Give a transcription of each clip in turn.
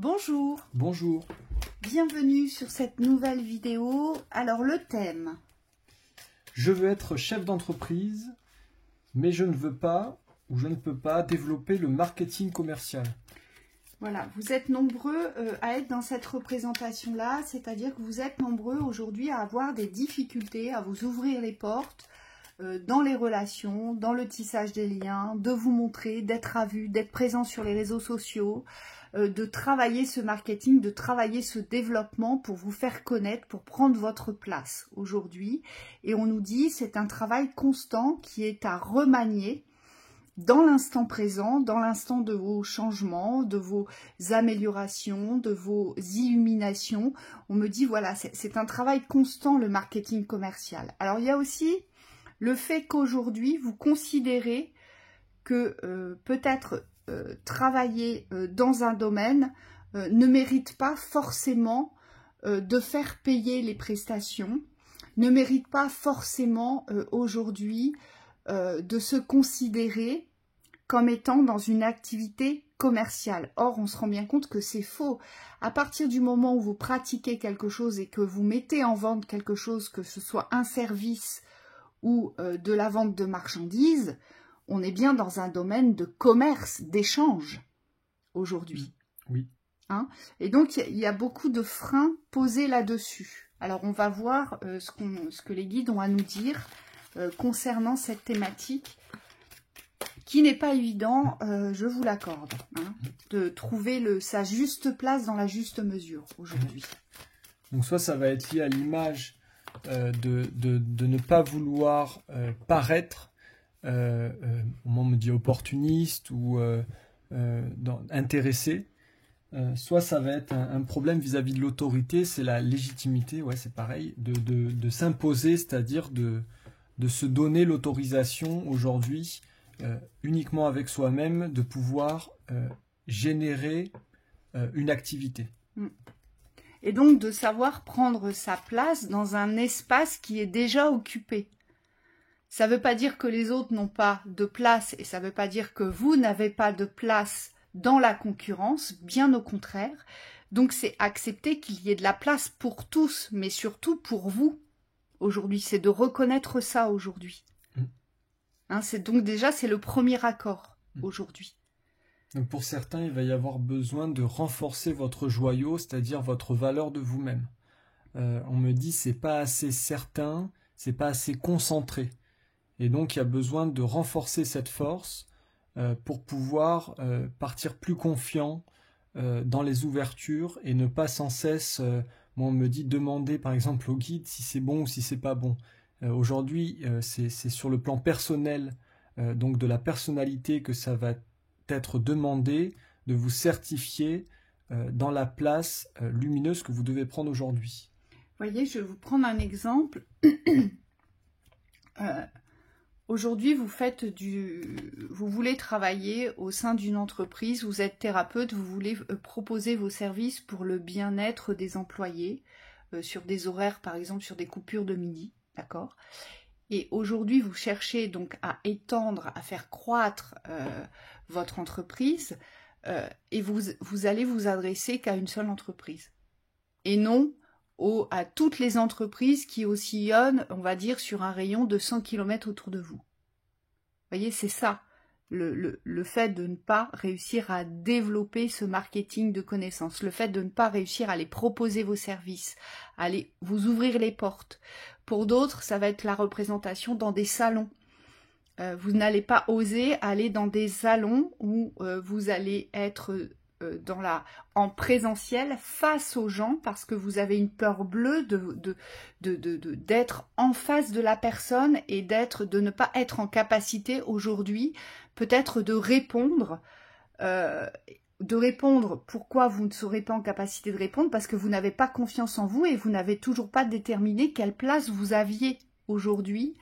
Bonjour, Bonjour, bienvenue sur cette nouvelle vidéo. Alors le thème, je veux être chef d'entreprise, mais je ne veux pas ou je ne peux pas développer le marketing commercial. voilà, vous êtes nombreux à être dans cette représentation-là, c'est-à-dire que vous êtes nombreux aujourd'hui à avoir des difficultés, à vous ouvrir les portes dans les relations, dans le tissage des liens, de vous montrer, d'être à vue, d'être présent sur les réseaux sociaux, de travailler ce marketing, de travailler ce développement pour vous faire connaître, pour prendre votre place aujourd'hui. Et on nous dit c'est un travail constant qui est à remanier dans l'instant présent, dans l'instant de vos changements, de vos améliorations, de vos illuminations. On me dit voilà, c'est un travail constant le marketing commercial. Alors il y a aussi le fait qu'aujourd'hui vous considérez que peut-être travailler dans un domaine ne mérite pas forcément de faire payer les prestations, ne mérite pas forcément aujourd'hui de se considérer comme étant dans une activité commerciale. Or, on se rend bien compte que c'est faux. À partir du moment où vous pratiquez quelque chose et que vous mettez en vente quelque chose, que ce soit un service ou de la vente de marchandises, on est bien dans un domaine de commerce, d'échange aujourd'hui. Oui. Hein? Et donc, il y a beaucoup de freins posés là-dessus. Alors, on va voir ce que les guides ont à nous dire concernant cette thématique qui n'est pas évident, je vous l'accorde, hein, de trouver sa juste place dans la juste mesure aujourd'hui. Donc soit ça va être lié à l'image de ne pas vouloir paraître, on me dit opportuniste ou intéressé. Soit ça va être un problème vis-à-vis de l'autorité, c'est la légitimité, ouais c'est pareil, de s'imposer, c'est-à-dire de se donner l'autorisation aujourd'hui, uniquement avec soi-même, de pouvoir générer une activité. Et donc de savoir prendre sa place dans un espace qui est déjà occupé. Ça ne veut pas dire que les autres n'ont pas de place et ça ne veut pas dire que vous n'avez pas de place dans la concurrence, bien au contraire. Donc c'est accepter qu'il y ait de la place pour tous, mais surtout pour vous aujourd'hui. C'est de reconnaître ça aujourd'hui. Hein, donc déjà c'est le premier accord aujourd'hui. Donc pour certains, il va y avoir besoin de renforcer votre joyau, c'est-à-dire votre valeur de vous-même. On me dit c'est pas assez certain, c'est pas assez concentré. Et donc il y a besoin de renforcer cette force pour pouvoir partir plus confiant dans les ouvertures et ne pas sans cesse, on me dit demander par exemple au guide si c'est bon ou si c'est pas bon. Aujourd'hui, c'est sur le plan personnel, donc de la personnalité que ça va être demandé de vous certifier dans la place lumineuse que vous devez prendre aujourd'hui. Voyez, je vais vous prendre un exemple. Aujourd'hui, vous voulez travailler au sein d'une entreprise, vous êtes thérapeute, vous voulez proposer vos services pour le bien-être des employés, sur des horaires, par exemple, sur des coupures de midi, d'accord ? Et aujourd'hui, vous cherchez donc à étendre, à faire croître votre entreprise et vous allez vous adresser qu'à une seule entreprise. Et non à toutes les entreprises qui oscillonnent, on va dire, sur un rayon de 100 km autour de vous. Vous voyez, c'est ça, le fait de ne pas réussir à développer ce marketing de connaissances, le fait de ne pas réussir à aller proposer vos services, à aller vous ouvrir les portes. Pour d'autres, ça va être la représentation dans des salons. Vous n'allez pas oser aller dans des salons où vous allez être en présentiel face aux gens parce que vous avez une peur bleue d'être en face de la personne et de ne pas être en capacité aujourd'hui peut-être de répondre. Pourquoi vous ne serez pas en capacité de répondre? Parce que vous n'avez pas confiance en vous et vous n'avez toujours pas déterminé quelle place vous aviez aujourd'hui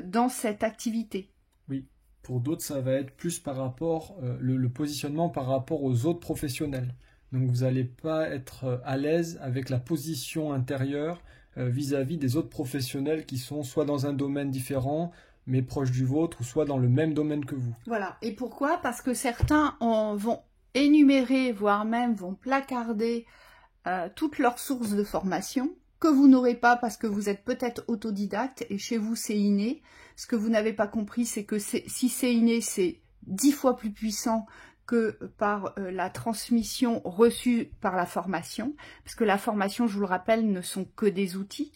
dans cette activité. Oui, pour d'autres, ça va être plus par rapport, le positionnement par rapport aux autres professionnels. Donc vous n'allez pas être à l'aise avec la position intérieure vis-à-vis des autres professionnels qui sont soit dans un domaine différent, mais proche du vôtre, ou soit dans le même domaine que vous. Voilà. Et pourquoi? Parce que certains vont énumérer, voire même vont placarder toutes leurs sources de formation que vous n'aurez pas parce que vous êtes peut-être autodidacte et chez vous c'est inné. Ce que vous n'avez pas compris, c'est que si c'est inné, c'est 10 fois plus puissant que par la transmission reçue par la formation, parce que la formation, je vous le rappelle, ne sont que des outils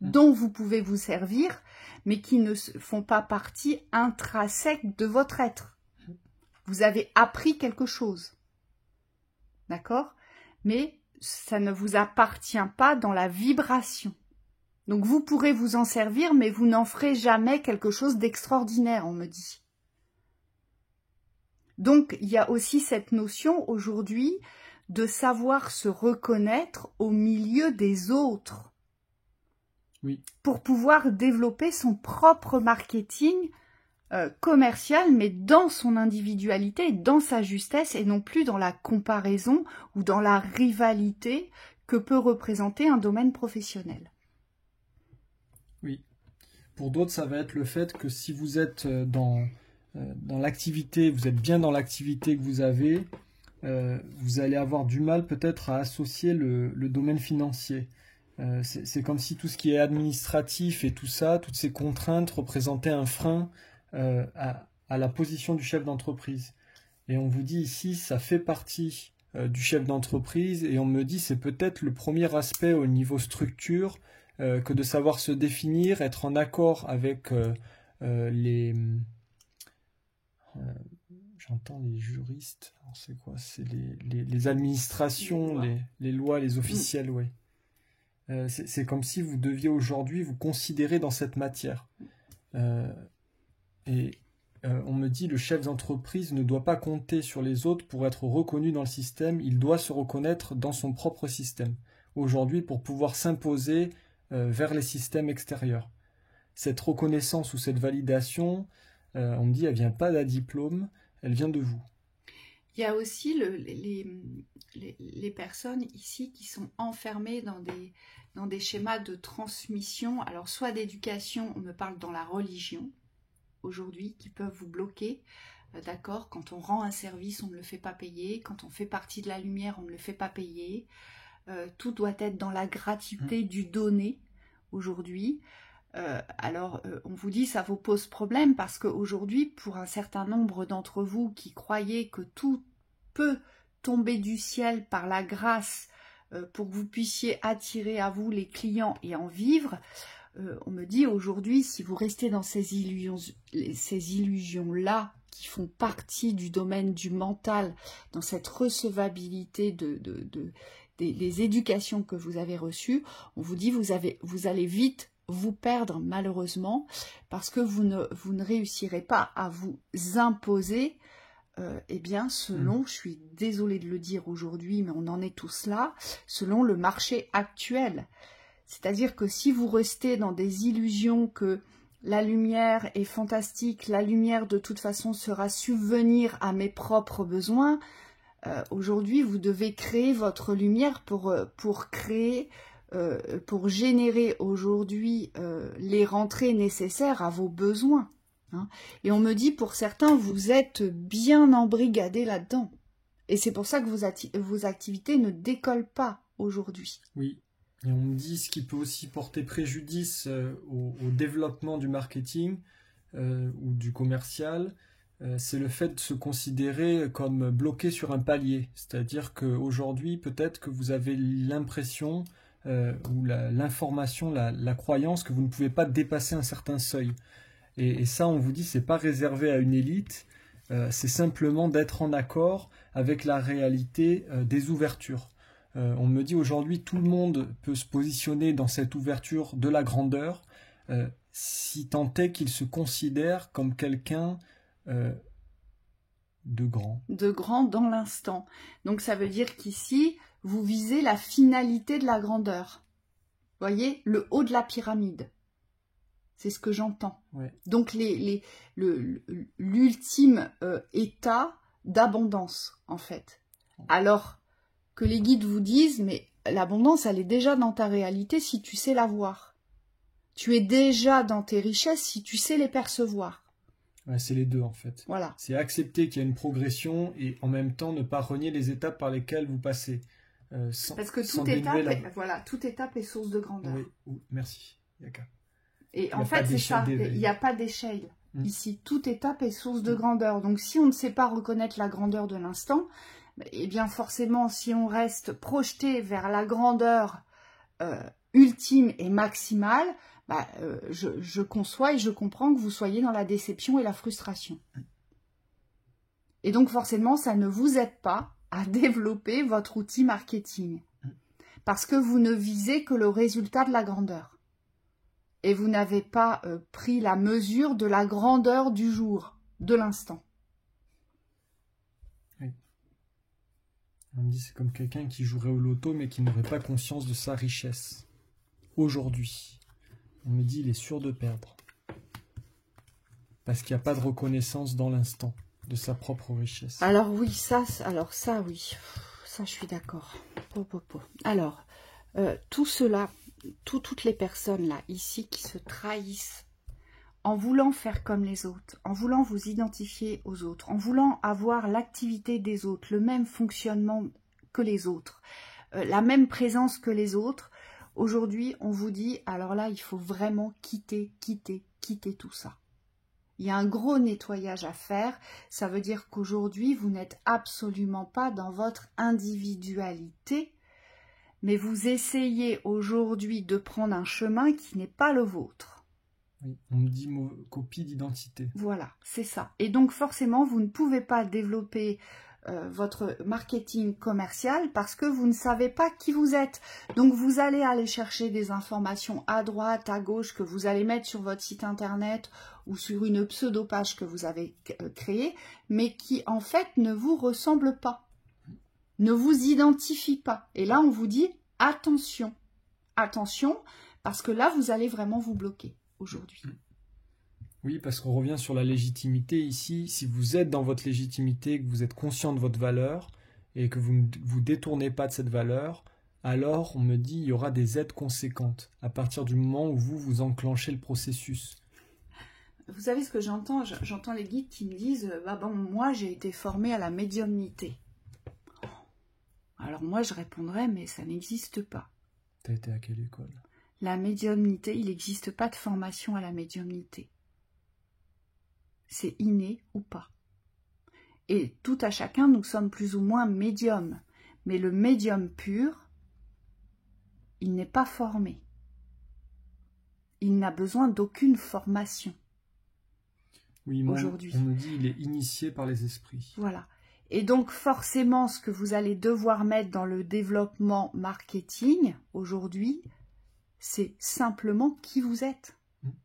dont vous pouvez vous servir, mais qui ne font pas partie intrinsèque de votre être. Vous avez appris quelque chose, d'accord? Mais ça ne vous appartient pas dans la vibration. Donc vous pourrez vous en servir, mais vous n'en ferez jamais quelque chose d'extraordinaire, on me dit. Donc, il y a aussi cette notion aujourd'hui de savoir se reconnaître au milieu des autres. Oui. Pour pouvoir développer son propre marketing commercial, mais dans son individualité, dans sa justesse, et non plus dans la comparaison ou dans la rivalité que peut représenter un domaine professionnel. Oui. Pour d'autres, ça va être le fait que si vous êtes dans l'activité, vous êtes bien dans l'activité que vous avez, vous allez avoir du mal peut-être à associer le domaine financier. C'est comme si tout ce qui est administratif et tout ça, toutes ces contraintes représentaient un frein à la position du chef d'entreprise. Et on vous dit ici, ça fait partie du chef d'entreprise, et on me dit c'est peut-être le premier aspect au niveau structure, que de savoir se définir, être en accord avec les... j'entends les juristes, c'est quoi? C'est les administrations, les lois, les officiels, oui. C'est comme si vous deviez aujourd'hui vous considérer dans cette matière. On me dit le chef d'entreprise ne doit pas compter sur les autres pour être reconnu dans le système, il doit se reconnaître dans son propre système. Aujourd'hui, pour pouvoir s'imposer vers les systèmes extérieurs. Cette reconnaissance ou cette validation, on me dit, elle ne vient pas d'un diplôme, elle vient de vous. Il y a aussi les personnes ici qui sont enfermées dans des schémas de transmission, alors soit d'éducation, on me parle dans la religion, aujourd'hui, qui peuvent vous bloquer, d'accord, quand on rend un service, on ne le fait pas payer, quand on fait partie de la lumière, on ne le fait pas payer, tout doit être dans la gratuité du donner, aujourd'hui. On vous dit ça vous pose problème parce qu'aujourd'hui, pour un certain nombre d'entre vous qui croyez que tout peut tomber du ciel par la grâce pour que vous puissiez attirer à vous les clients et en vivre, on me dit aujourd'hui, si vous restez dans ces illusions-là qui font partie du domaine du mental, dans cette recevabilité des éducations que vous avez reçues, on vous dit vous allez vite vous perdre malheureusement parce que vous ne réussirez pas à vous imposer selon, je suis désolée de le dire aujourd'hui, mais on en est tous là, selon le marché actuel. C'est-à-dire que si vous restez dans des illusions que la lumière est fantastique, la lumière de toute façon sera subvenir à mes propres besoins, aujourd'hui vous devez créer votre lumière pour générer aujourd'hui les rentrées nécessaires à vos besoins. Hein. Et on me dit, pour certains, vous êtes bien embrigadés là-dedans. Et c'est pour ça que vos activités ne décollent pas aujourd'hui. Oui, et on me dit ce qui peut aussi porter préjudice au développement du marketing ou du commercial, c'est le fait de se considérer comme bloqué sur un palier. C'est-à-dire qu'aujourd'hui, peut-être que vous avez l'impression ou l'information, la croyance que vous ne pouvez pas dépasser un certain seuil. Et ça, on vous dit, c'est pas réservé à une élite, c'est simplement d'être en accord avec la réalité des ouvertures. On me dit aujourd'hui, tout le monde peut se positionner dans cette ouverture de la grandeur, si tant est qu'il se considère comme quelqu'un de grand. De grand dans l'instant. Donc ça veut dire qu'ici, vous visez la finalité de la grandeur. Vous voyez, le haut de la pyramide. C'est ce que j'entends. Ouais. Donc l'ultime état d'abondance, en fait. Alors que les guides vous disent, mais l'abondance, elle est déjà dans ta réalité si tu sais la voir. Tu es déjà dans tes richesses si tu sais les percevoir. Ouais, c'est les deux en fait. Voilà. C'est accepter qu'il y a une progression et en même temps ne pas renier les étapes par lesquelles vous passez. Parce que sans toute étape est source de grandeur. Oui, merci. Yaka. Et en fait, c'est ça, il n'y a pas d'échelle. Ici, toute étape est source de grandeur. Donc, si on ne sait pas reconnaître la grandeur de l'instant, eh bien forcément, si on reste projeté vers la grandeur ultime et maximale, je conçois et je comprends que vous soyez dans la déception et la frustration. Et donc, forcément, ça ne vous aide pas à développer votre outil marketing. Parce que vous ne visez que le résultat de la grandeur. Et vous n'avez pas pris la mesure de la grandeur du jour, de l'instant. Oui. On me dit c'est comme quelqu'un qui jouerait au loto mais qui n'aurait pas conscience de sa richesse. Aujourd'hui, on me dit il est sûr de perdre. Parce qu'il n'y a pas de reconnaissance dans l'instant de sa propre richesse. Alors oui, ça oui. Ça, je suis d'accord. Alors, tout cela, toutes les personnes là, ici, qui se trahissent en voulant faire comme les autres, en voulant vous identifier aux autres, en voulant avoir l'activité des autres, le même fonctionnement que les autres, la même présence que les autres, aujourd'hui, on vous dit, alors là, il faut vraiment quitter tout ça. Il y a un gros nettoyage à faire. Ça veut dire qu'aujourd'hui, vous n'êtes absolument pas dans votre individualité, mais vous essayez aujourd'hui de prendre un chemin qui n'est pas le vôtre. Oui, on me dit copie d'identité. Voilà, c'est ça. Et donc forcément, vous ne pouvez pas développer votre marketing commercial parce que vous ne savez pas qui vous êtes. Donc vous allez aller chercher des informations à droite, à gauche que vous allez mettre sur votre site internet ou sur une pseudo-page que vous avez créée, mais qui en fait ne vous ressemble pas, ne vous identifie pas. Et là on vous dit attention, attention, parce que là vous allez vraiment vous bloquer aujourd'hui. Oui, parce qu'on revient sur la légitimité ici. Si vous êtes dans votre légitimité, que vous êtes conscient de votre valeur et que vous ne vous détournez pas de cette valeur, alors on me dit il y aura des aides conséquentes à partir du moment où vous enclenchez le processus. Vous savez ce que j'entends? J'entends les guides qui me disent moi j'ai été formée à la médiumnité. Alors moi je répondrais mais ça n'existe pas. T'as été à quelle école? La médiumnité, il n'existe pas de formation à la médiumnité. C'est inné ou pas. Et tout à chacun, nous sommes plus ou moins médiums. Mais le médium pur, il n'est pas formé. Il n'a besoin d'aucune formation. Oui, aujourd'hui. On nous dit il est initié par les esprits. Voilà. Et donc forcément, ce que vous allez devoir mettre dans le développement marketing aujourd'hui, c'est simplement qui vous êtes,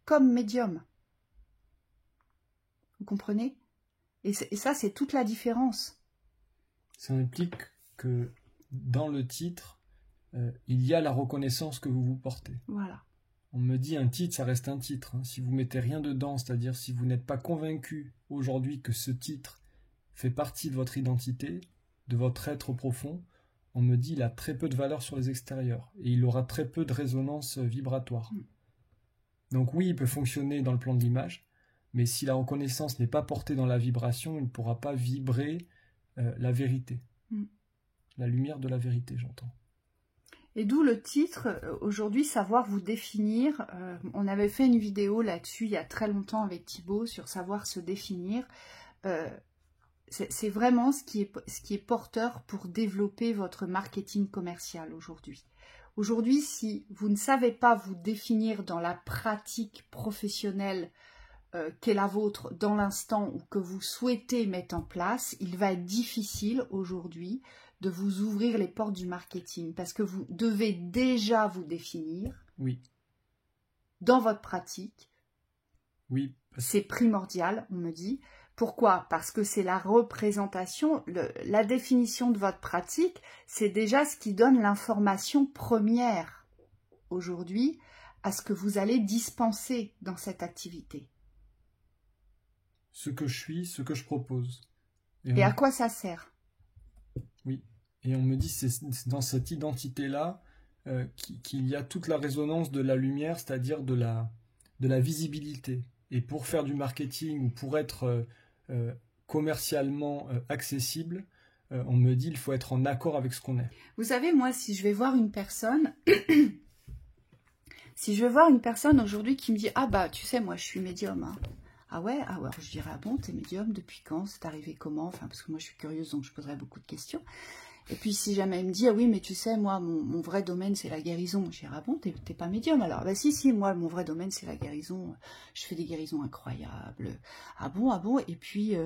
comme médium. Vous comprenez? Et ça, c'est toute la différence. Ça implique que dans le titre, il y a la reconnaissance que vous portez. Voilà. On me dit un titre, ça reste un titre. Si vous mettez rien dedans, c'est-à-dire si vous n'êtes pas convaincu aujourd'hui que ce titre fait partie de votre identité, de votre être profond, on me dit il a très peu de valeur sur les extérieurs et il aura très peu de résonance vibratoire. Donc oui, il peut fonctionner dans le plan de l'image, mais si la reconnaissance n'est pas portée dans la vibration, il ne pourra pas vibrer la vérité. La lumière de la vérité, j'entends. Et d'où le titre, aujourd'hui, savoir vous définir. On avait fait une vidéo là-dessus il y a très longtemps avec Thibaut sur savoir se définir. C'est vraiment ce qui est porteur pour développer votre marketing commercial aujourd'hui. Aujourd'hui, si vous ne savez pas vous définir dans la pratique professionnelle qu'est la vôtre dans l'instant ou que vous souhaitez mettre en place, il va être difficile aujourd'hui de vous ouvrir les portes du marketing parce que vous devez déjà vous définir dans votre pratique. Oui. C'est primordial, on me dit. Pourquoi? Parce que c'est la représentation, la définition de votre pratique, c'est déjà ce qui donne l'information première aujourd'hui à ce que vous allez dispenser dans cette activité. Ce que je suis, ce que je propose. Et à quoi ça sert? Oui. Et on me dit c'est dans cette identité-là qu'il y a toute la résonance de la lumière, c'est-à-dire de la visibilité. Et pour faire du marketing ou pour être commercialement accessible, on me dit qu'il faut être en accord avec ce qu'on est. Vous savez, moi, si je vais voir une personne, si je vais voir une personne aujourd'hui qui me dit « Ah bah, tu sais, moi, je suis médium. Hein. » Ah ouais, alors je dirais « Ah bon, t'es médium, depuis quand? C'est arrivé comment ?» Enfin, parce que moi, je suis curieuse, donc je poserai beaucoup de questions. Et puis, si jamais il me dit « Ah oui, mais tu sais, moi, mon vrai domaine, c'est la guérison. » Je dirais « Ah bon, t'es pas médium alors ?» Bah si, moi, mon vrai domaine, c'est la guérison. Je fais des guérisons incroyables. Ah bon. Et puis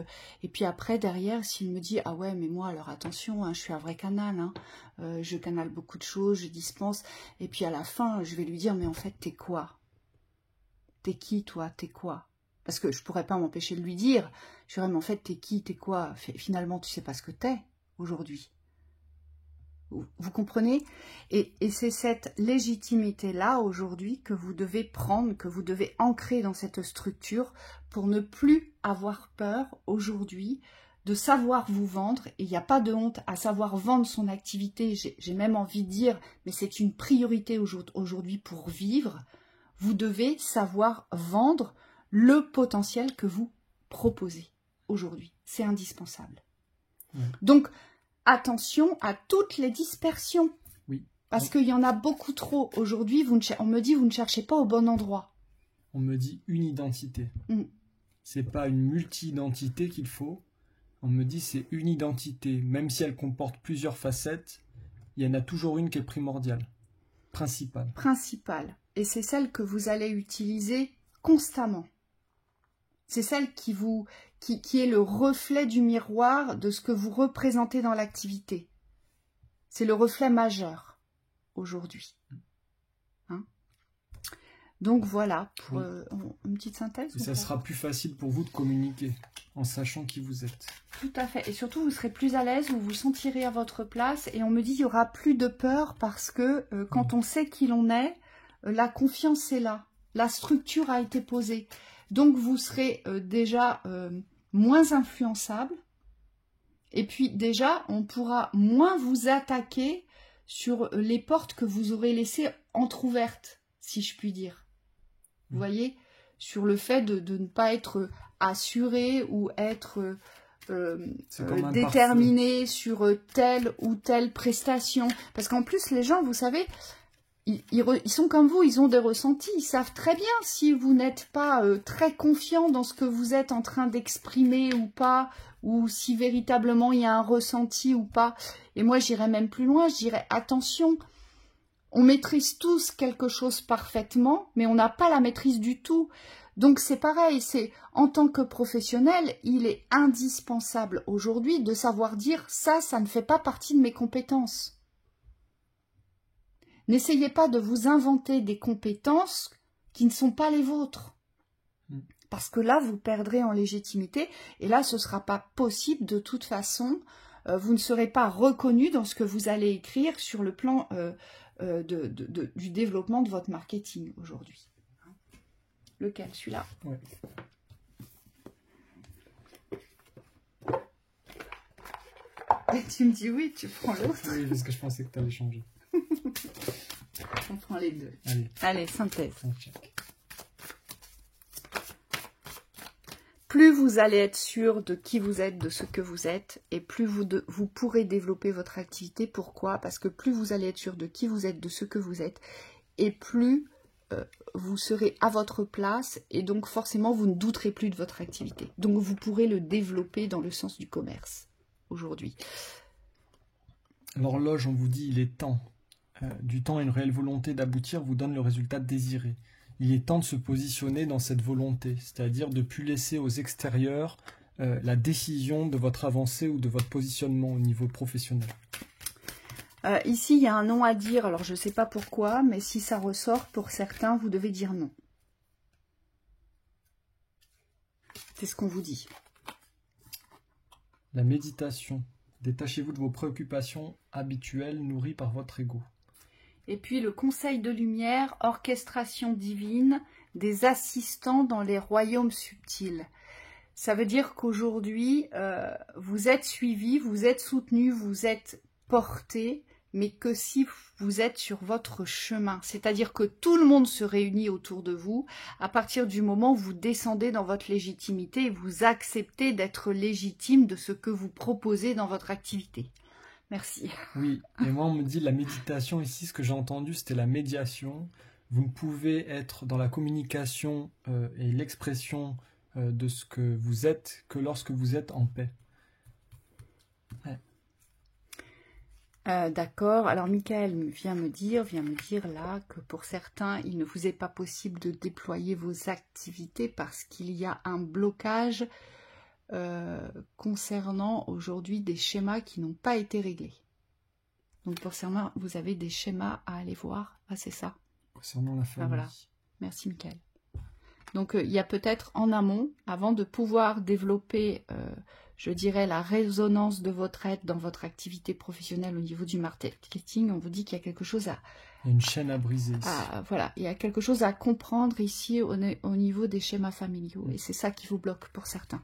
après, derrière, s'il me dit « Ah ouais, mais moi, alors attention, hein, je suis un vrai canal. Hein. Je canale beaucoup de choses, je dispense. » Et puis à la fin, je vais lui dire « Mais en fait, t'es quoi? T'es qui, toi? T'es quoi ?» Parce que je pourrais pas m'empêcher de lui dire. Je dirais « Mais en fait, t'es qui? T'es quoi? Finalement, tu sais pas ce que t'es aujourd'hui. » Vous comprenez? Et c'est cette légitimité-là aujourd'hui que vous devez prendre, que vous devez ancrer dans cette structure pour ne plus avoir peur aujourd'hui de savoir vous vendre. Et il n'y a pas de honte à savoir vendre son activité. J'ai même envie de dire, mais c'est une priorité aujourd'hui pour vivre. Vous devez savoir vendre le potentiel que vous proposez aujourd'hui. C'est indispensable. Donc, attention à toutes les dispersions. Oui. Parce qu'il y en a beaucoup trop. Aujourd'hui, on me dit, vous ne cherchez pas au bon endroit. On me dit une identité. C'est pas une multi-identité qu'il faut. On me dit c'est une identité. Même si elle comporte plusieurs facettes, il y en a toujours une qui est primordiale. Principale. Principale. Et c'est celle que vous allez utiliser constamment. C'est celle qui est le reflet du miroir de ce que vous représentez dans l'activité. C'est le reflet majeur aujourd'hui. Hein? Donc voilà, pour une petite synthèse. Et ça sera plus facile pour vous de communiquer en sachant qui vous êtes. Tout à fait. Et surtout, vous serez plus à l'aise, vous vous sentirez à votre place. Et on me dit qu'il n'y aura plus de peur parce que quand on sait qui l'on est, la confiance est là. La structure a été posée. Donc, vous serez déjà moins influençable. Et puis, déjà, on pourra moins vous attaquer sur les portes que vous aurez laissées entrouvertes, si je puis dire. Vous voyez, sur le fait de ne pas être assuré ou être déterminé sur telle ou telle prestation. Parce qu'en plus, les gens, vous savez... Ils sont comme vous, ils ont des ressentis, ils savent très bien si vous n'êtes pas très confiant dans ce que vous êtes en train d'exprimer ou pas, ou si véritablement il y a un ressenti ou pas. Et moi j'irais même plus loin, je dirais attention, on maîtrise tous quelque chose parfaitement, mais on n'a pas la maîtrise du tout. Donc c'est pareil, c'est en tant que professionnel, il est indispensable aujourd'hui de savoir dire ça ne fait pas partie de mes compétences. N'essayez pas de vous inventer des compétences qui ne sont pas les vôtres. Parce que là, vous perdrez en légitimité. Et là, ce ne sera pas possible de toute façon. Vous ne serez pas reconnu dans ce que vous allez écrire sur le plan du développement de votre marketing aujourd'hui. Lequel? Celui-là? Ouais. Et tu me dis oui, tu prends l'autre. Oui, parce que je pensais que tu allais changer. On prend les deux. Allez, synthèse. Plus vous allez être sûr de qui vous êtes, de ce que vous êtes, et plus vous pourrez développer votre activité. Pourquoi? Parce que plus vous allez être sûr de qui vous êtes, de ce que vous êtes, et plus vous serez à votre place, et donc forcément vous ne douterez plus de votre activité. Donc vous pourrez le développer dans le sens du commerce aujourd'hui. L'horloge, on vous dit, il est temps. Du temps et une réelle volonté d'aboutir vous donne le résultat désiré. Il est temps de se positionner dans cette volonté, c'est-à-dire de ne plus laisser aux extérieurs la décision de votre avancée ou de votre positionnement au niveau professionnel. Ici, il y a un non à dire, alors je ne sais pas pourquoi, mais si ça ressort, pour certains, vous devez dire non. C'est ce qu'on vous dit. La méditation. Détachez-vous de vos préoccupations habituelles nourries par votre ego. Et puis le conseil de lumière, orchestration divine, des assistants dans les royaumes subtils. Ça veut dire qu'aujourd'hui, vous êtes suivi, vous êtes soutenu, vous êtes porté, mais que si vous êtes sur votre chemin. C'est-à-dire que tout le monde se réunit autour de vous à partir du moment où vous descendez dans votre légitimité et vous acceptez d'être légitime de ce que vous proposez dans votre activité. Merci. Oui, et moi on me dit la méditation ici, ce que j'ai entendu c'était la médiation. Vous ne pouvez être dans la communication et l'expression de ce que vous êtes que lorsque vous êtes en paix. Ouais. D'accord, alors Michael vient me dire là que pour certains, il ne vous est pas possible de déployer vos activités parce qu'il y a un blocage concernant aujourd'hui des schémas qui n'ont pas été réglés. Donc pour certains, vous avez des schémas à aller voir. Ah, c'est ça. Concernant la famille. Ah, voilà. Merci Michael. Donc il y a peut-être en amont, avant de pouvoir développer, je dirais, la résonance de votre être dans votre activité professionnelle au niveau du marketing, on vous dit qu'il y a quelque chose à... Il y a une chaîne à briser ici. Voilà, il y a quelque chose à comprendre ici au niveau des schémas familiaux. Et c'est ça qui vous bloque pour certains.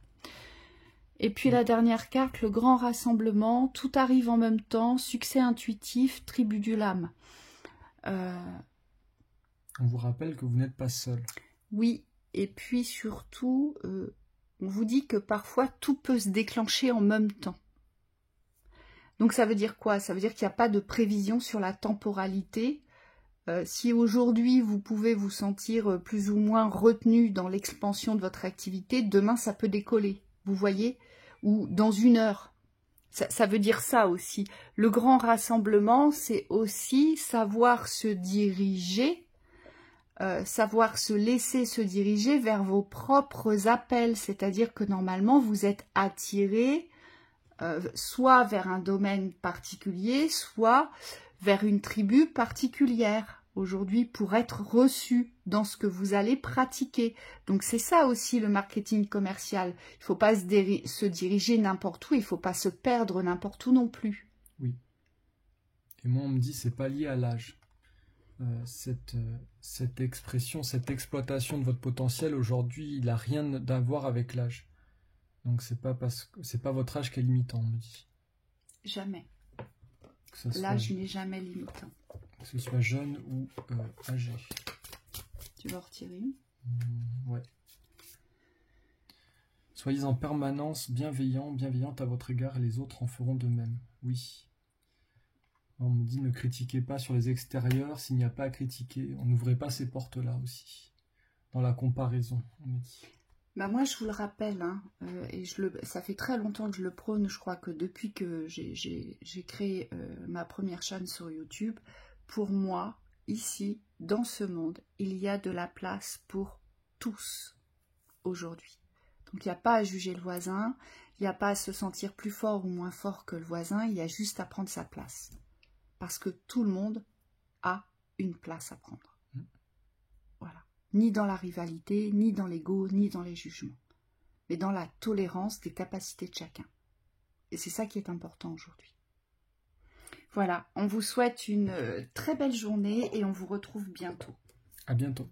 Et puis la dernière carte, le grand rassemblement, tout arrive en même temps, succès intuitif, tribu du lame. On vous rappelle que vous n'êtes pas seul. Oui, et puis surtout, on vous dit que parfois tout peut se déclencher en même temps. Donc ça veut dire quoi? Ça veut dire qu'il n'y a pas de prévision sur la temporalité. Si aujourd'hui vous pouvez vous sentir plus ou moins retenu dans l'expansion de votre activité, demain ça peut décoller, vous voyez? Ou dans 1 heure. Ça veut dire ça aussi. Le grand rassemblement, c'est aussi savoir se diriger, savoir se laisser se diriger vers vos propres appels. C'est-à-dire que normalement, vous êtes attiré soit vers un domaine particulier, soit vers une tribu particulière aujourd'hui pour être reçu dans ce que vous allez pratiquer. Donc c'est ça aussi le marketing commercial. Il ne faut pas se diriger n'importe où, il ne faut pas se perdre n'importe où non plus. Oui. Et moi on me dit c'est pas lié à l'âge. Cette expression, cette exploitation de votre potentiel aujourd'hui, il n'a rien à voir avec l'âge. Donc c'est pas votre âge qui est limitant, on me dit. Jamais. L'âge n'est jamais limitant. Que ce soit jeune ou âgé. Tu vas en retirer une? Ouais. Soyez en permanence bienveillante à votre égard et les autres en feront de même. Oui. On me dit ne critiquez pas sur les extérieurs s'il n'y a pas à critiquer. On n'ouvrez pas ces portes-là aussi. Dans la comparaison, on me dit. Bah moi, je vous le rappelle, hein, et ça fait très longtemps que je le prône, je crois que depuis que j'ai créé ma première chaîne sur YouTube, pour moi, ici, dans ce monde, il y a de la place pour tous aujourd'hui. Donc il n'y a pas à juger le voisin, il n'y a pas à se sentir plus fort ou moins fort que le voisin, il y a juste à prendre sa place. Parce que tout le monde a une place à prendre. Voilà. Ni dans la rivalité, ni dans l'ego, ni dans les jugements. Mais dans la tolérance des capacités de chacun. Et c'est ça qui est important aujourd'hui. Voilà, on vous souhaite une très belle journée et on vous retrouve bientôt. À bientôt.